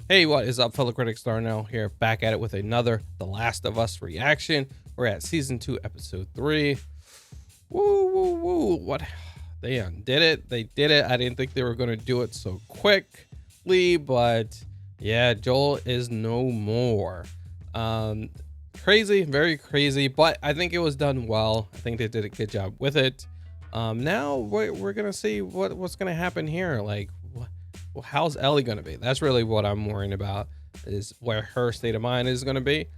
Hey, what is up, fellow critics? Darnell here, back at it with another The Last of Us reaction. We're at season 2, episode 3. Woo, woo, woo! What? They did it. They did it. I didn't think they were gonna do it so quickly, but yeah, Joel is no more. Crazy, very crazy, but I think it was done well. I think they did a good job with it. Now we're gonna see what's gonna happen here. Like, well, how's Ellie gonna be? That's really what I'm worrying about, is where her state of mind is gonna be.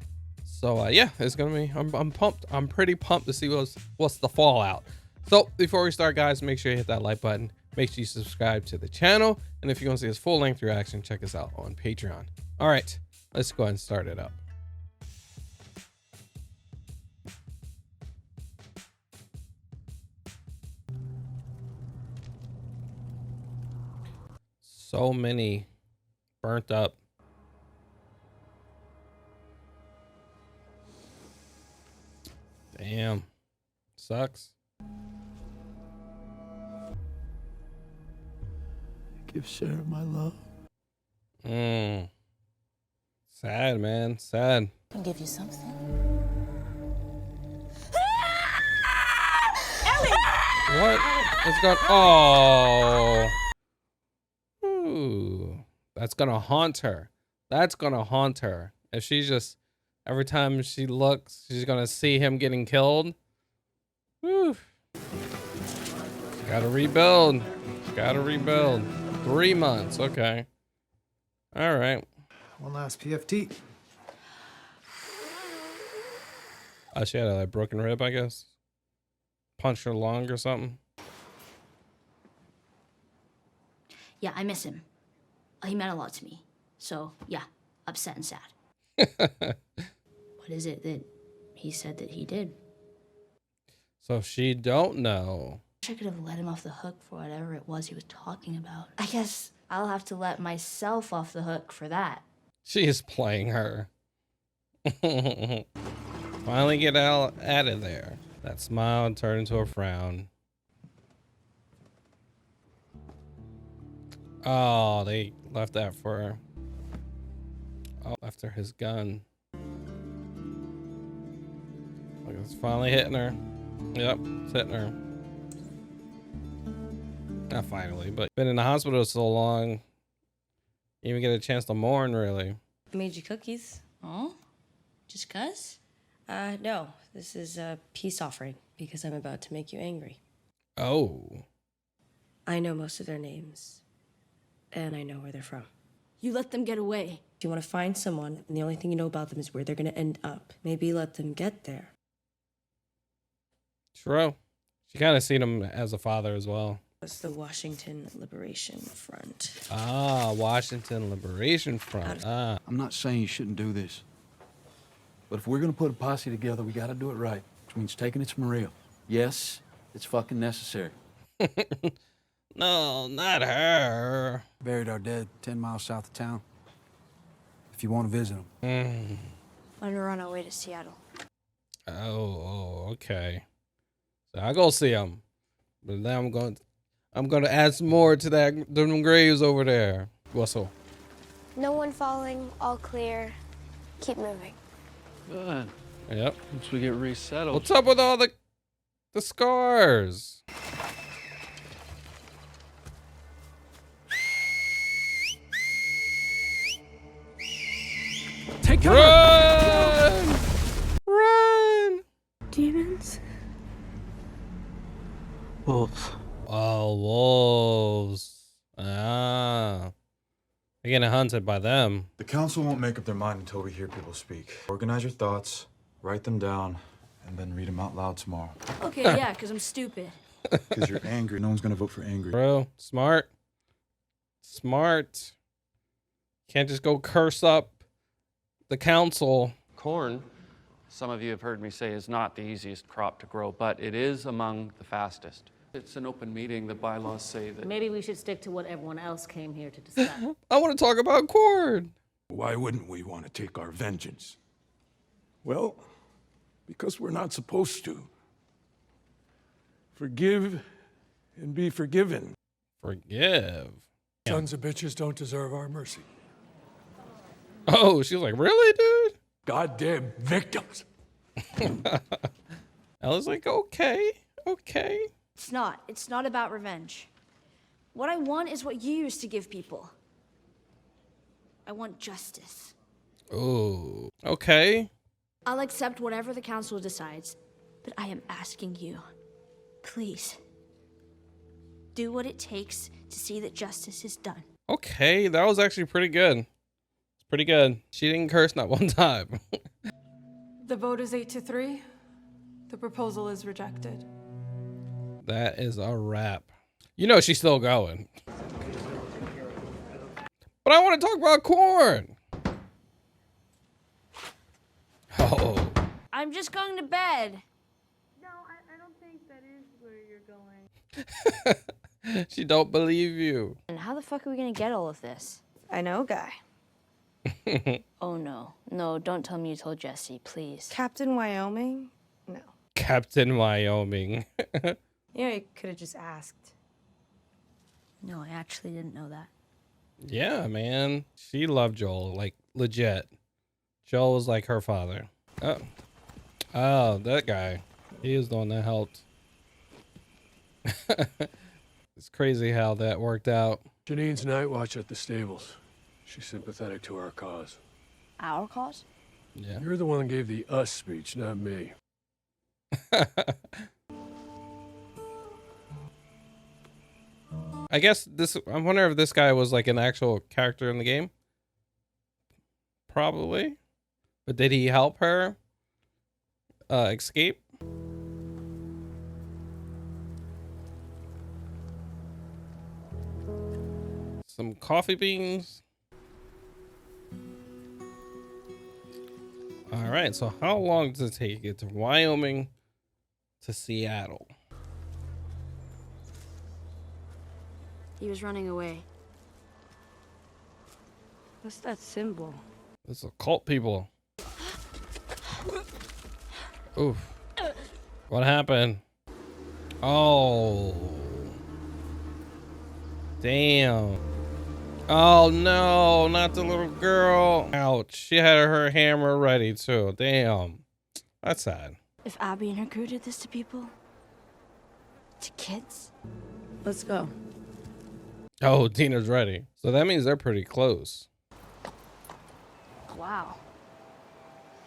So yeah, it's gonna be. I'm pumped. I'm pretty pumped to see what's the fallout. So before we start, guys, make sure you hit that like button. Make sure you subscribe to the channel, and if you want to see this full-length reaction, check us out on Patreon. All right, let's go ahead and start it up. So many burnt up. Damn. Sucks. Give Sarah my love. Sad, man. Sad. I'll give you something. What is going? Oh. Ooh. That's gonna haunt her. That's gonna haunt her. If she's just, every time she looks, she's gonna see him getting killed. Whew. Gotta rebuild. Gotta rebuild. 3 months. Okay. All right. One last PFT. Oh, she had a broken rib, I guess. Punched her lung or something. Yeah, I miss him. He meant a lot to me. So, yeah, upset and sad. What is it that he said that he did? So she don't know. I could have let him off the hook for whatever it was he was talking about. I guess I'll have to let myself off the hook for that. She is playing her. Finally get out of there. That smile turned into a frown. Oh, they left that for her. Oh, after his gun. Look, it's finally hitting her. Yep, it's hitting her. Not finally, but been in the hospital so long. You even get a chance to mourn, really. I made you cookies. Oh? Just 'cause? No, this is a peace offering because I'm about to make you angry. Oh. I know most of their names, and I know where they're from. You let them get away. If you want to find someone, and the only thing you know about them is where they're going to end up, maybe let them get there. True. She kind of seen him as a father as well. That's the Washington Liberation Front. Ah, Washington Liberation Front. Ah. I'm not saying you shouldn't do this. But if we're gonna put a posse together, we gotta do it right. Which means taking it from real. Yes, it's fucking necessary. No, not her. Buried our dead 10 miles south of town. If you want to visit them. When we're on our way to Seattle. Oh, okay. So I go see him, but now I'm going to add some more to them graves over there. Whistle. No one falling, all clear. Keep moving. Good. Yep. Once we get resettled. What's up with all the scars? Take cover! Run! Run! Demons? Wolves. Oh, wolves. Ah. You're getting hunted by them. The council won't make up their mind until we hear people speak. Organize your thoughts, write them down, and then read them out loud tomorrow. Okay, yeah, because I'm stupid. Because you're angry. No one's gonna vote for angry. Bro, smart. Smart. Can't just go curse up the council. Corn, some of you have heard me say, is not the easiest crop to grow, but it is among the fastest. It's an open meeting. The bylaws say that. Maybe we should stick to what everyone else came here to discuss. I want to talk about corn. Why wouldn't we want to take our vengeance? Well, because we're not supposed to. Forgive and be forgiven. Forgive. Sons of bitches don't deserve our mercy. Oh, she was like, really, dude? Goddamn victims. Ellie's like, okay, okay. It's not. It's not about revenge. What I want is what you used to give people. I want justice. Oh, okay. I'll accept whatever the council decides, but I am asking you, please, do what it takes to see that justice is done. Okay, that was actually pretty good. It's pretty good. She didn't curse not one time. The vote is 8-3. The proposal is rejected. That is a wrap. You know she's still going. But I want to talk about corn. Oh. I'm just going to bed. No, I don't think that is where you're going. She don't believe you. And how the fuck are we gonna get all of this? I know, guy. Oh no. No, don't tell me you told Jesse, please. Captain Wyoming? No. Captain Wyoming. Yeah, you could have just asked. No, I actually didn't know that. Yeah, man. She loved Joel, like legit. Joel was like her father. Oh, that guy. He was the one that helped. It's crazy how that worked out. Janine's night watch at the stables. She's sympathetic to our cause. Our cause? Yeah. You're the one that gave the us speech, not me. I guess this, I wonder if this guy was like an actual character in the game. Probably. But did he help her escape? Some coffee beans. All right, so how long does it take to get to Wyoming to Seattle? He was running away. What's that symbol? It's a cult people. Oof. What happened? Oh. Damn. Oh no, not the little girl. Ouch. She had her hammer ready too. Damn. That's sad. If Abby and her crew did this to people, to kids, Let's go. Oh, Dina's ready. So that means they're pretty close. wow.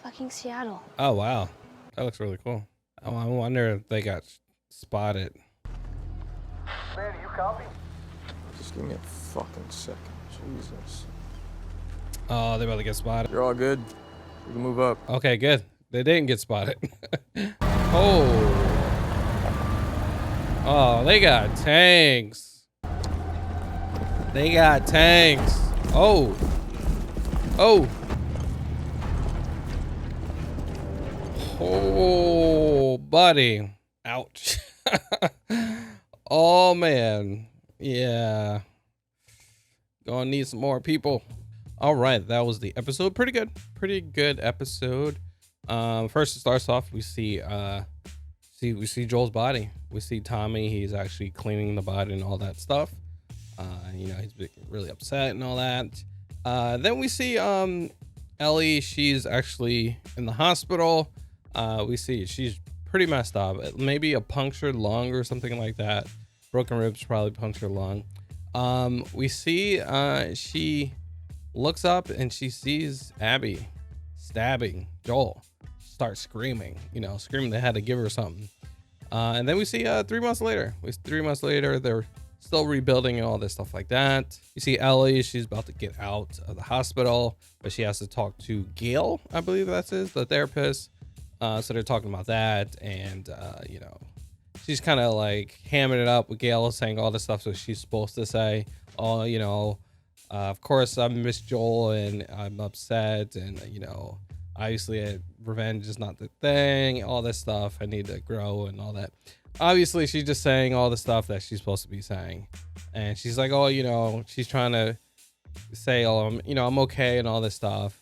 Fucking Seattle. Oh wow. That looks really cool. Oh, I wonder if they got spotted. Man, you copy? Just give me a fucking second. Jesus. Oh, they about to get spotted. You're all good. We can move up. Okay, good. They didn't get spotted. Oh. Oh, they got tanks. They got tanks. Oh. Oh. Oh, buddy. Ouch. Oh, man. Yeah. Gonna need some more people. All right, that was the episode. Pretty good episode. First it starts off, we see Joel's body. We see Tommy, he's actually cleaning the body and all that stuff. You know, he's really upset and all that. Then we see Ellie, she's actually in the hospital. We see she's pretty messed up. Maybe a punctured lung or something like that. Broken ribs, probably punctured lung. We see she looks up and she sees Abby stabbing Joel. Starts screaming, you know, screaming they had to give her something. And then we see 3 months later. 3 months later, they're still rebuilding and all this stuff like that. You see Ellie, she's about to get out of the hospital, but she has to talk to Gail, I believe that's the therapist. So they're talking about that, and you know, she's kind of like hamming it up with Gail, saying all the stuff that she's supposed to say. Oh, you know, of course I miss Joel and I'm upset, and you know, obviously revenge is not the thing. All this stuff, I need to grow and all that. Obviously, she's just saying all the stuff that she's supposed to be saying, and she's like, oh, you know, she's trying to say, oh, you know, I'm okay and all this stuff.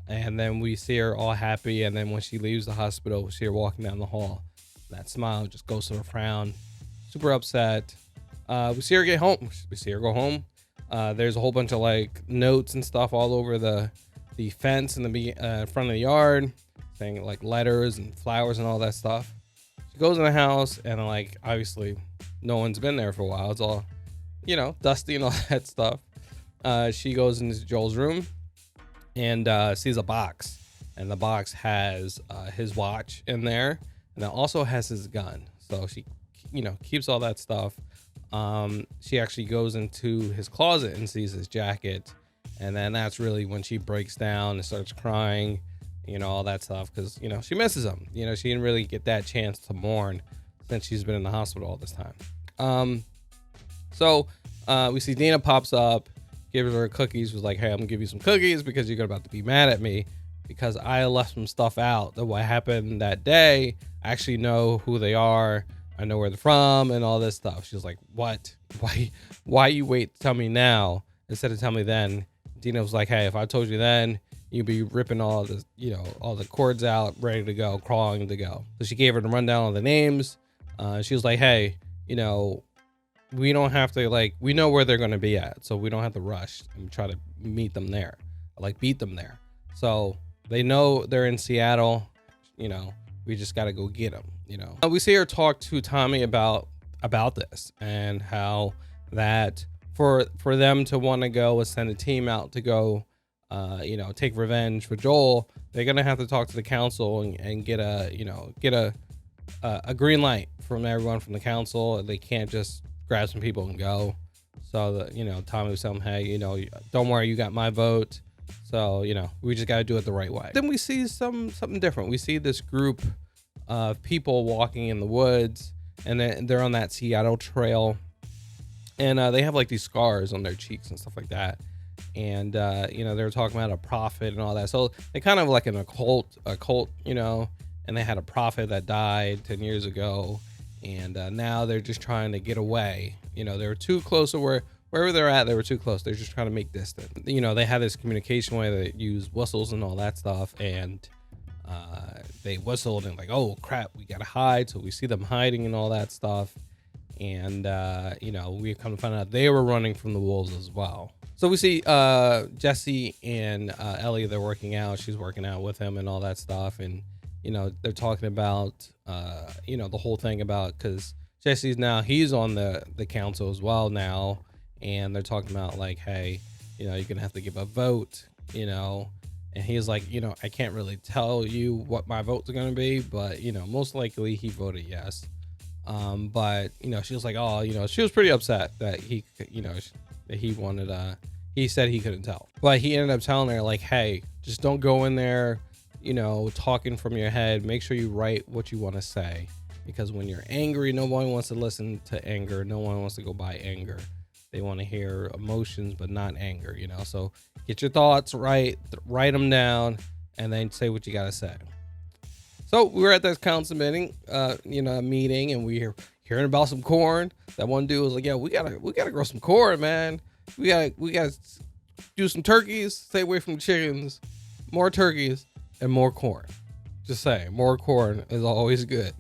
And then we see her all happy, and then when she leaves the hospital, we see her walking down the hall. That smile just goes to her frown. Super upset. We see her get home. We see her go home. There's a whole bunch of like notes and stuff all over the fence in the front of the yard, saying like letters and flowers and all that stuff. She goes in the house, and like obviously no one's been there for a while. It's all, you know, dusty and all that stuff. She goes into Joel's room and sees a box, and the box has his watch in there, and it also has his gun. So she, you know, keeps all that stuff. She actually goes into his closet and sees his jacket, and then that's really when she breaks down and starts crying, you know, all that stuff, because, you know, she misses him. You know, she didn't really get that chance to mourn since she's been in the hospital all this time. So we see Dina pops up, gives her cookies, was like, hey, I'm gonna give you some cookies because you're about to be mad at me because I left some stuff out that what happened that day. I actually know who they are. I know where they're from and all this stuff. She was like, what? Why you wait to tell me now instead of telling me then? Dina was like, hey, if I told you then, you'd be ripping all the, you know, all the cords out, ready to go, crawling to go. So she gave her the rundown of the names. She was like, hey, you know, we don't have to, like, we know where they're going to be at. So we don't have to rush and try to meet them there, like beat them there. So they know they're in Seattle, you know, we just got to go get them, you know. We see her talk to Tommy about this and how that for them to want to go and send a team out to go, you know, take revenge for Joel, they're going to have to talk to the council and get a green light from everyone from the council. They can't just grab some people and go. So that, you know, Tommy was telling him, hey, you know, don't worry, you got my vote. So, you know, we just got to do it the right way. Then we see something different. We see this group of people walking in the woods, and they're on that Seattle trail, and they have like these scars on their cheeks and stuff like that. And, you know, they were talking about a prophet and all that. So they kind of like an occult, you know, and they had a prophet that died 10 years ago. And now they're just trying to get away. You know, they were too close to wherever they're at, they were too close. They're just trying to make distance. You know, they had this communication way they use whistles and all that stuff. And they whistled and like, oh crap, we gotta hide. So we see them hiding and all that stuff. And, you know, we come to find out they were running from the wolves as well. So we see Jesse and Ellie, they're working out. She's working out with him and all that stuff. And, you know, they're talking about, you know, the whole thing about, because Jesse's now, he's on the council as well now. And they're talking about like, hey, you know, you're going to have to give a vote, you know. And he's like, you know, I can't really tell you what my votes are going to be, but, you know, most likely he voted yes. But, you know, she was like, oh, you know, she was pretty upset that he, you know, that he wanted, he said he couldn't tell. But he ended up telling her like, hey, just don't go in there, you know, talking from your head. Make sure you write what you want to say, because when you're angry, no one wants to listen to anger. No one wants to go by anger. They want to hear emotions, but not anger, you know. So get your thoughts right, write them down, and then say what you got to say. So we were at this council meeting, you know, meeting, and we were hearing about some corn. That one dude was like, yeah, we gotta grow some corn, man. We gotta do some turkeys, stay away from chickens, more turkeys and more corn. Just saying, more corn is always good.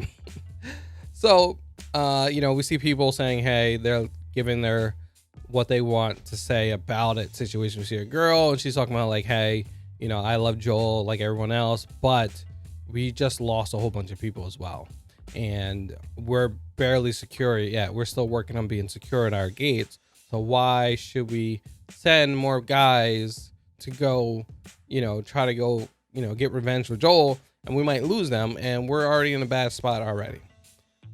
So, you know, we see people saying, hey, they're giving their what they want to say about it situation. We see a girl and she's talking about like, hey, you know, I love Joel like everyone else, but we just lost a whole bunch of people as well. And we're barely secure yet. We're still working on being secure at our gates. So why should we send more guys to go, you know, try to go, you know, get revenge for Joel, and we might lose them, and we're already in a bad spot already.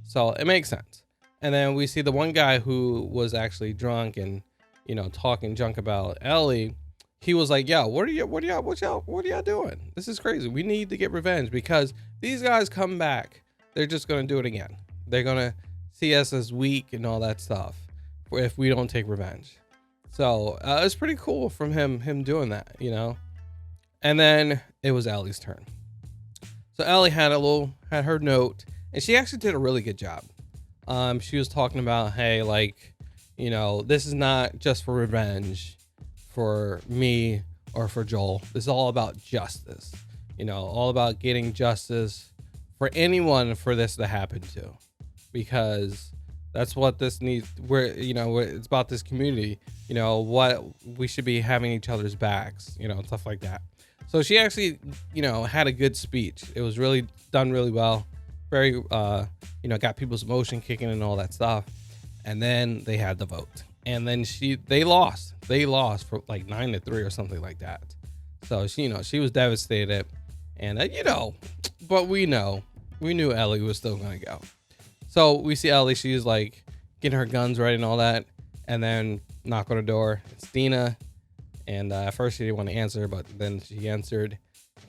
So it makes sense. And then we see the one guy who was actually drunk and, you know, talking junk about Ellie. He was like, yo, what are y'all doing? This is crazy. We need to get revenge, because these guys come back, they're just going to do it again. They're going to see us as weak and all that stuff if we don't take revenge. So it's pretty cool from him doing that, you know. And then it was Ellie's turn. So Ellie had her note, and she actually did a really good job. She was talking about, hey, like, you know, this is not just for revenge for me or for Joel. This is all about justice, you know, all about getting justice for anyone for this to happen to, because That's what this needs. Where, you know, it's about this community, you know, what we should be having each other's backs, you know, stuff like that. So she actually, you know, had a good speech. It was really done really well. Very, you know, got people's emotion kicking and all that stuff. And then they had the vote, and then they lost for like 9-3 or something like that. So she, you know, she was devastated, and you know, but we knew Ellie was still gonna go. So we see Ellie, she's like getting her guns ready and all that, and then knock on the door. It's Dina, and at first she didn't want to answer, but then she answered,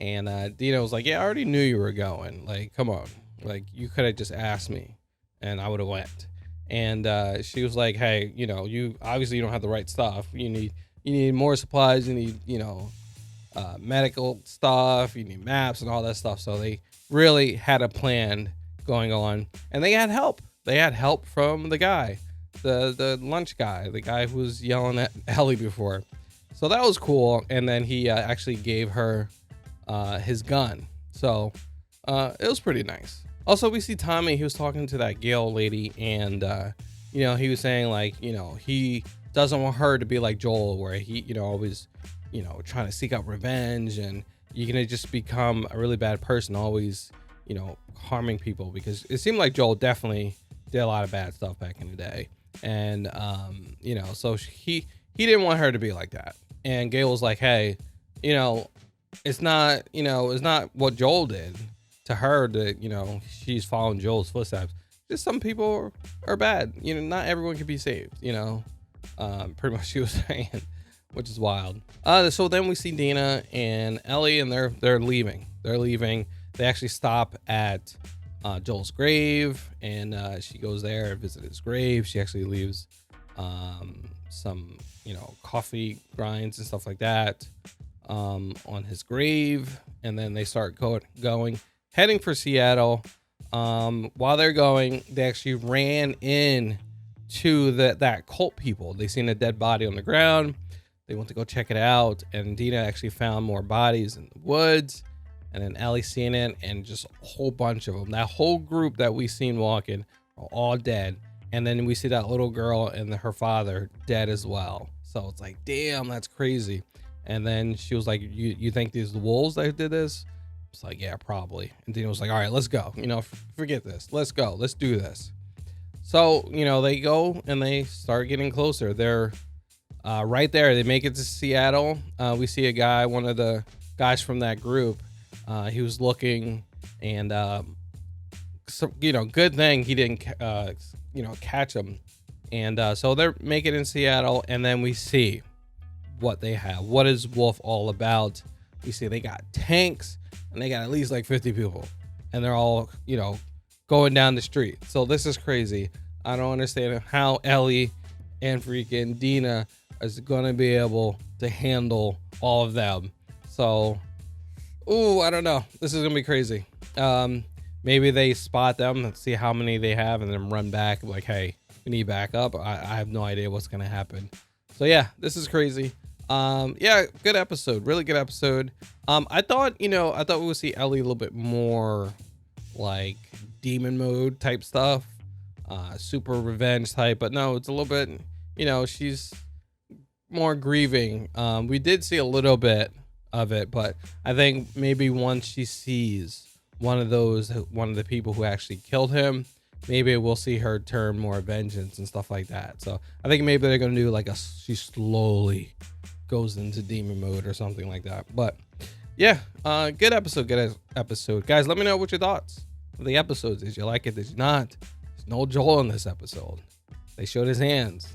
and Dina was like, "Yeah, I already knew you were going. Like, come on, like you could have just asked me, and I would have went." And she was like, "Hey, you know, you obviously you don't have the right stuff. You need more supplies. You need, you know, medical stuff. You need maps and all that stuff." So they really had a plan going on, and they had help. They had help from the guy, the lunch guy, the guy who was yelling at Ellie before. So that was cool. And then he actually gave her his gun. So it was pretty nice. Also, we see Tommy. He was talking to that Gail lady, and you know, he was saying like, you know, he doesn't want her to be like Joel, where he, you know, always, you know, trying to seek out revenge, and you're gonna just become a really bad person, always, you know, harming people, because it seemed like Joel definitely did a lot of bad stuff back in the day. And you know, so he didn't want her to be like that. And Gail was like, "Hey, you know, it's not what Joel did to her that, you know, she's following Joel's footsteps. Just some people are bad. You know, not everyone can be saved, you know." Pretty much she was saying, which is wild. So then we see Dina and Ellie, and they're leaving. They actually stop at Joel's grave, and she goes there and visit his grave. She actually leaves some, you know, coffee grinds and stuff like that on his grave, and then they start going heading for Seattle. While they're going, they actually ran in to that cult people. They seen a dead body on the ground. They went to go check it out, and Dina actually found more bodies in the woods. And then Ellie seen it, and just a whole bunch of them. That whole group that we seen walking are all dead. And then we see that little girl and her father dead as well. So it's like, damn, that's crazy. And then she was like, you think these are the wolves that did this? It's like, yeah, probably. And Dina was like, all right, let's go. You know, forget this. Let's go. Let's do this. So, you know, they go and they start getting closer. They're right there. They make it to Seattle. We see a guy, one of the guys from that group. He was looking, and so, you know, good thing he didn't you know, catch him. And so they're making it in Seattle, and then we see what they have. What is Wolf all about? We see they got tanks, and they got at least like 50 people, and they're all, you know, going down the street. So this is crazy. I don't understand how Ellie and freaking Dina is gonna be able to handle all of them. So, ooh, I don't know. This is gonna be crazy. Maybe they spot them and see how many they have, and then run back like, hey, we need backup. I have no idea what's gonna happen. So yeah, this is crazy. Yeah, good episode, really good episode. I thought we would see Ellie a little bit more like demon mode type stuff, super revenge type, but no, it's a little bit, you know, she's more grieving. We did see a little bit of it, but I think maybe once she sees one of the people who actually killed him, maybe we'll see her turn more vengeance and stuff like that. So I think maybe they're gonna do like she slowly goes into demon mode or something like that. But yeah, good episode, guys. Let me know what your thoughts of the episodes. Did you like it? Did you not? There's no Joel in this episode. They showed his hands.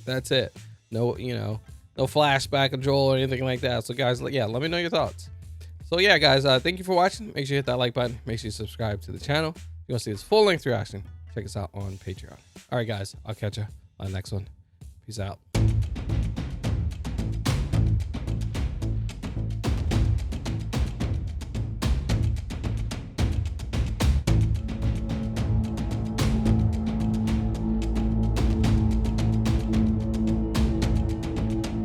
That's it. No, you know, no flashback of Joel or anything like that. So guys, yeah, let me know your thoughts. So yeah, guys, thank you for watching. Make sure you hit that like button. Make sure you subscribe to the channel. If you want to see this full-length reaction, check us out on Patreon. All right, guys, I'll catch you on the next one. Peace out.